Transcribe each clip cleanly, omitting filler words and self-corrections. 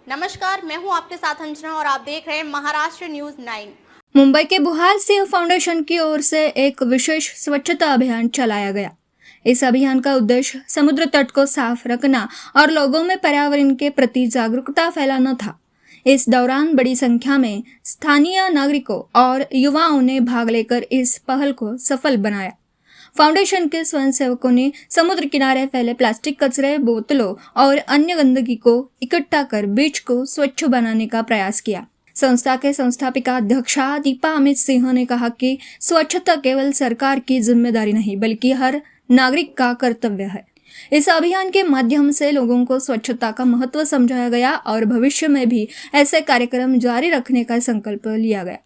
नमस्कार, मैं हूं आपके साथ अंजना और आप देख रहे हैं महाराष्ट्र न्यूज 9। मुंबई के बुहाल सिंह फाउंडेशन की ओर से एक विशेष स्वच्छता अभियान चलाया गया। इस अभियान का उद्देश्य समुद्र तट को साफ रखना और लोगों में पर्यावरण के प्रति जागरूकता फैलाना था। इस दौरान बड़ी संख्या में स्थानीय नागरिकों और युवाओं ने भाग लेकर इस पहल को सफल बनाया। फाउंडेशन के स्वयंसेवकों ने समुद्र किनारे फैले प्लास्टिक कचरे, बोतलों और अन्य गंदगी को इकट्ठा कर बीच को स्वच्छ बनाने का प्रयास किया। संस्था के संस्थापिका अध्यक्षा दीपा अमित सिंह ने कहा कि स्वच्छता केवल सरकार की जिम्मेदारी नहीं बल्कि हर नागरिक का कर्तव्य है। इस अभियान के माध्यम से लोगों को स्वच्छता का महत्व समझाया गया और भविष्य में भी ऐसे कार्यक्रम जारी रखने का संकल्प लिया गया।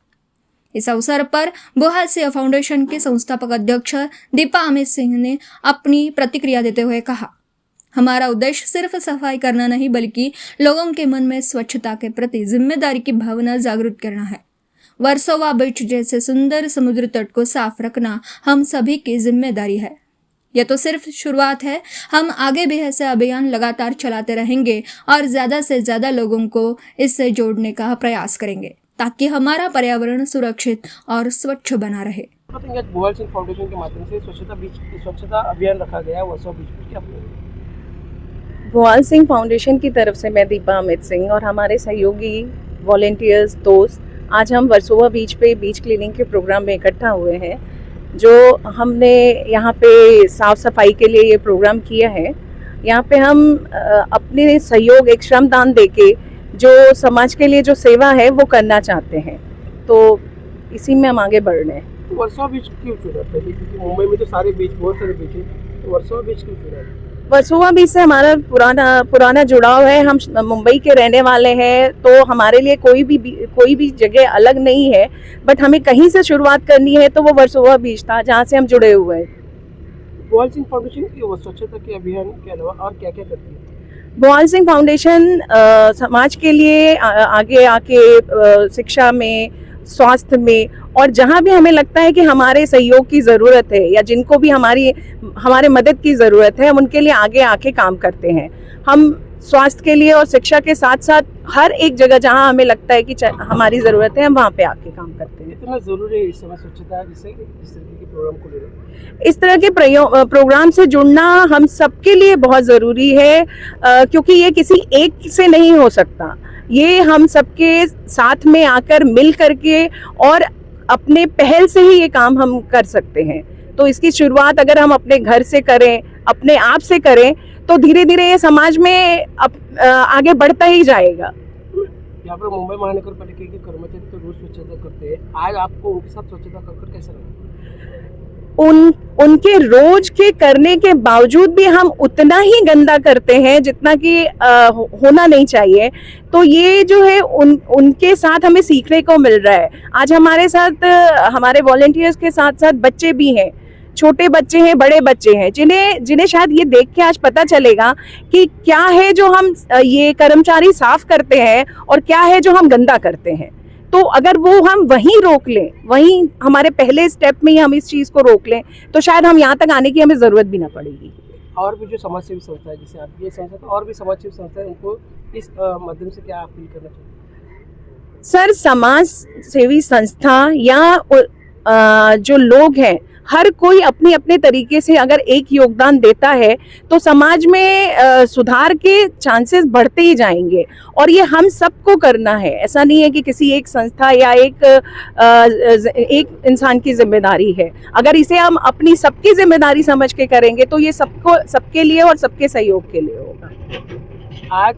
इस अवसर पर बुहाल सिंह फाउंडेशन के संस्थापक अध्यक्ष दीपा अमित सिंह ने अपनी प्रतिक्रिया देते हुए कहा, हमारा उद्देश्य सिर्फ सफाई करना नहीं बल्कि लोगों के मन में स्वच्छता के प्रति जिम्मेदारी की भावना जागृत करना है। वर्सोवा बीच जैसे सुंदर समुद्र तट को साफ रखना हम सभी की जिम्मेदारी है। यह तो सिर्फ शुरुआत है, हम आगे भी ऐसे अभियान लगातार चलाते रहेंगे और ज्यादा से ज्यादा लोगों को इससे जोड़ने का प्रयास करेंगे ताकि हमारा पर्यावरण सुरक्षित और स्वच्छ बना रहे। बुहाल सिंह फाउंडेशन के माध्यम से स्वच्छता अभियान रखा गया है वर्सोवा बीच पर। क्या बुहाल सिंह फाउंडेशन की तरफ से मैं दीपा अमित सिंह और हमारे सहयोगी वॉलेंटियर्स दोस्त आज हम वर्सोवा बीच पे बीच क्लीनिंग के प्रोग्राम में इकट्ठा हुए हैं। जो हमने यहाँ पे साफ सफाई के लिए ये प्रोग्राम किया है, यहाँ पे हम अपने सहयोग एक श्रमदान देके जो समाज के लिए जो सेवा है वो करना चाहते हैं, तो इसी में हम आगे बढ़ रहे हैं। तो वर्सोवा बीच क्यों चुना? क्योंकि मुंबई में तो सारे बीच, बहुत सारे बीच है, तो वर्सोवा बीच क्यों चुना? वर्सोवा बीच से हमारा पुराना जुड़ाव है। हम मुंबई के रहने वाले हैं, तो हमारे लिए कोई भी जगह अलग नहीं है, बट हमें कहीं से शुरुआत करनी है तो वो वर्सोवा बीच था जहाँ से हम जुड़े हुए हैं। बुहाल सिंह फाउंडेशन की स्वच्छता के अभियान के अलावा और क्या क्या करती है? बुहाल सिंह फाउंडेशन समाज के लिए आगे आके शिक्षा में, स्वास्थ्य में और जहाँ भी हमें लगता है कि हमारे सहयोग की ज़रूरत है या जिनको भी हमारे मदद की ज़रूरत है, हम उनके लिए आगे आके काम करते हैं। हम स्वास्थ्य के लिए और शिक्षा के साथ साथ हर एक जगह जहाँ हमें लगता है कि हमारी ज़रूरत है, हम वहाँ पे आके काम करते हैं। इतना ज़रूरी है इस समय स्वच्छता, जिससे इस तरह के प्रोग्राम को लेना, इस तरह के प्रोग्राम से जुड़ना हम सबके लिए बहुत ज़रूरी है, क्योंकि ये किसी एक से नहीं हो सकता। ये हम सबके साथ में आकर मिल करके और अपने पहल से ही ये काम हम कर सकते हैं। तो इसकी शुरुआत अगर हम अपने घर से करें, अपने आप से करें, तो धीरे धीरे ये समाज में आगे बढ़ता ही जाएगा। यहाँ पर मुंबई महानगर पालिका के कर्मचारी तो रोज स्वच्छता करते हैं, आज आपको उनके साथ स्वच्छता कर कैसा लगा? उनके रोज के करने के बावजूद भी हम उतना ही गंदा करते हैं जितना कि होना नहीं चाहिए। तो ये जो है उनके साथ हमें सीखने को मिल रहा है। आज हमारे साथ हमारे वॉलेंटियर्स के साथ साथ बच्चे भी हैं, छोटे बच्चे हैं, बड़े बच्चे हैं, जिन्हें शायद ये देख के आज पता चलेगा कि क्या है जो हम ये कर्मचारी साफ करते हैं और क्या है जो हम गंदा करते हैं। तो अगर वो हम वहीं रोक लें, वहीं हमारे पहले स्टेप में ही हम इस चीज़ को रोक लें, तो शायद हम यहाँ तक आने की हमें ज़रूरत भी ना पड़ेगी। और भी जो समाजसेवी संस्था है, जैसे आप ये संस्था और भी समाजसेवी संस्था है, उनको इस माध्यम से क्या अपील करना चाहिए? सर, समाज सेवी संस्था या जो लोग हैं, हर कोई अपने अपने तरीके से अगर एक योगदान देता है तो समाज में सुधार के चांसेस बढ़ते ही जाएंगे और ये हम सबको करना है। ऐसा नहीं है कि किसी एक संस्था या एक इंसान की जिम्मेदारी है। अगर इसे हम अपनी सबकी जिम्मेदारी समझ के करेंगे तो ये सबके लिए और सबके सहयोग के लिए होगा। आज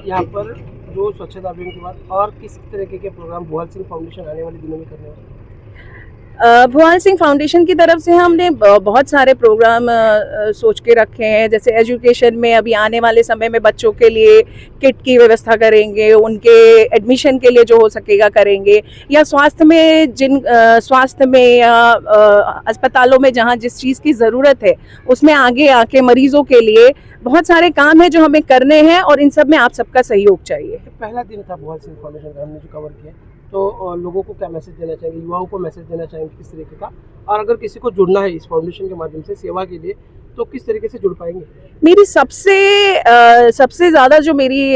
यहाँ पर जो स्वच्छता अभियान के बाद और किस तरीके के प्रोग्राम बुहाल सिंह फाउंडेशन आने वाले दिनों में करने वाले? बुहाल सिंह फाउंडेशन की तरफ से हमने बहुत सारे प्रोग्राम सोच के रखे हैं। जैसे एजुकेशन में अभी आने वाले समय में बच्चों के लिए किट की व्यवस्था करेंगे, उनके एडमिशन के लिए जो हो सकेगा करेंगे, या स्वास्थ्य में या अस्पतालों में जहाँ जिस चीज़ की ज़रूरत है उसमें आगे आके मरीजों के लिए बहुत सारे काम है जो हमें करने हैं और इन सब में आप सबका सहयोग चाहिए। पहला दिन था बुहाल सिंह फाउंडेशन का, हमने जो कवर किया, तो लोगों को क्या मैसेज देना चाहेंगे, युवाओं को मैसेज देना चाहेंगे किस तरीके का? और अगर किसी को जुड़ना है इस फाउंडेशन के माध्यम से सेवा के लिए, तो किस तरीके से जुड़ पाएंगे? मेरी सबसे ज्यादा जो मेरी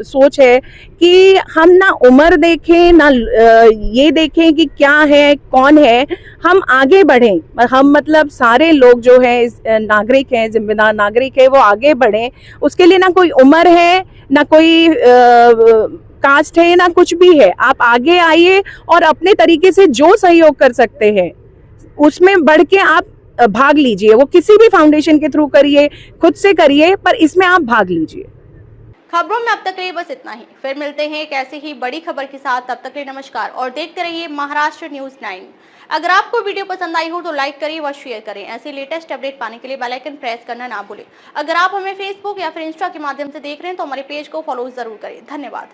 सोच है कि हम ना उम्र देखें ना ये देखें कि क्या है कौन है, हम आगे बढ़ें। हम मतलब सारे लोग जो है नागरिक हैं, जिम्मेदार नागरिक है, वो आगे बढ़ें। उसके लिए ना कोई उम्र है ना कोई कास्ट है ना कुछ भी है। आप आगे आइए और अपने तरीके से जो सहयोग कर सकते हैं उसमें बढ़ के आप भाग लीजिए। वो किसी भी फाउंडेशन के थ्रू करिए, खुद से करिए, पर इसमें आप भाग लीजिए। खबरों में अब तक के लिए बस इतना ही। फिर मिलते हैं एक ऐसी ही बड़ी खबर के साथ। तब तक के लिए नमस्कार और देखते रहिए महाराष्ट्र न्यूज 9। अगर आपको वीडियो पसंद आई हो तो लाइक करिए व शेयर करें। ऐसे लेटेस्ट अपडेट पाने के लिए बेल आइकन प्रेस करना ना भूलें। अगर आप हमें फेसबुक या फिर इंस्टा के माध्यम से देख रहे हैं तो हमारे पेज को फॉलो जरूर करें। धन्यवाद।